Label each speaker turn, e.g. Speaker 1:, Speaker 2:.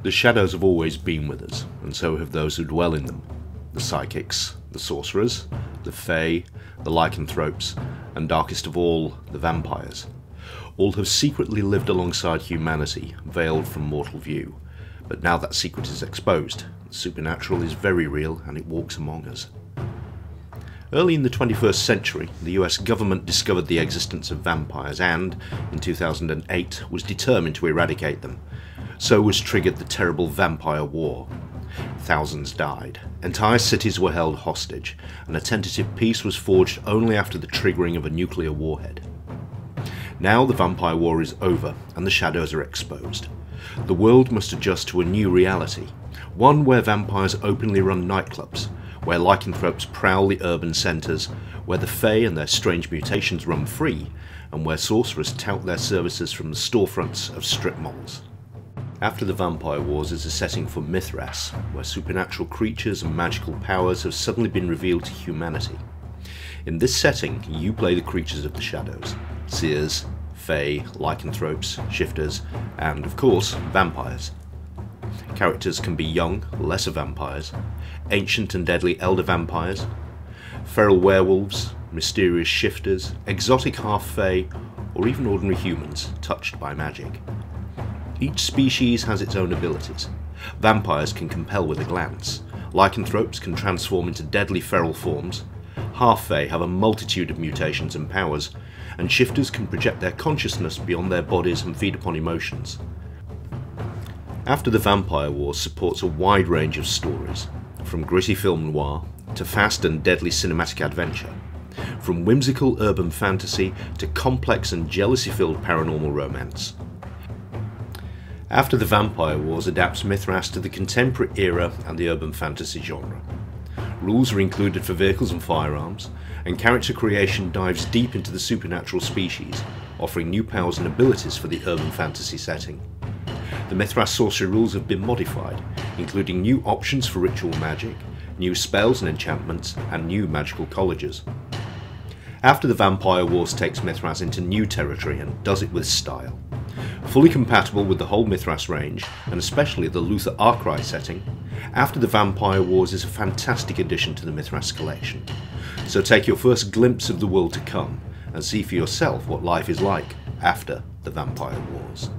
Speaker 1: The shadows have always been with us, and so have those who dwell in them. The psychics, the sorcerers, the fae, the lycanthropes, and darkest of all, the vampires. All have secretly lived alongside humanity, veiled from mortal view. But now that secret is exposed, the supernatural is very real and it walks among us. Early in the 21st century, the US government discovered the existence of vampires and, in 2008, was determined to eradicate them. So was triggered the terrible Vampire War. Thousands died, entire cities were held hostage, and a tentative peace was forged only after the triggering of a nuclear warhead. Now the Vampire War is over, and the shadows are exposed. The world must adjust to a new reality, one where vampires openly run nightclubs, where lycanthropes prowl the urban centres, where the fae and their strange mutations run free, and where sorcerers tout their services from the storefronts of strip malls. After the Vampire Wars is a setting for Mythras, where supernatural creatures and magical powers have suddenly been revealed to humanity. In this setting, you play the creatures of the shadows: seers, fae, lycanthropes, shifters, and, of course, vampires. Characters can be young, lesser vampires, ancient and deadly elder vampires, feral werewolves, mysterious shifters, exotic half-fae, or even ordinary humans touched by magic. Each species has its own abilities. Vampires can compel with a glance, lycanthropes can transform into deadly feral forms, half-fae have a multitude of mutations and powers, and shifters can project their consciousness beyond their bodies and feed upon emotions. After the Vampire Wars supports a wide range of stories, from gritty film noir to fast and deadly cinematic adventure, from whimsical urban fantasy to complex and jealousy-filled paranormal romance. After the Vampire Wars adapts Mythras to the contemporary era and the urban fantasy genre. Rules are included for vehicles and firearms, and character creation dives deep into the supernatural species, offering new powers and abilities for the urban fantasy setting. The Mythras sorcery rules have been modified, including new options for ritual magic, new spells and enchantments, and new magical colleges. After the Vampire Wars takes Mythras into new territory and does it with style. Fully compatible with the whole Mythras range, and especially the Luther Arkwright setting, After the Vampire Wars is a fantastic addition to the Mythras collection. So take your first glimpse of the world to come, and see for yourself what life is like after the Vampire Wars.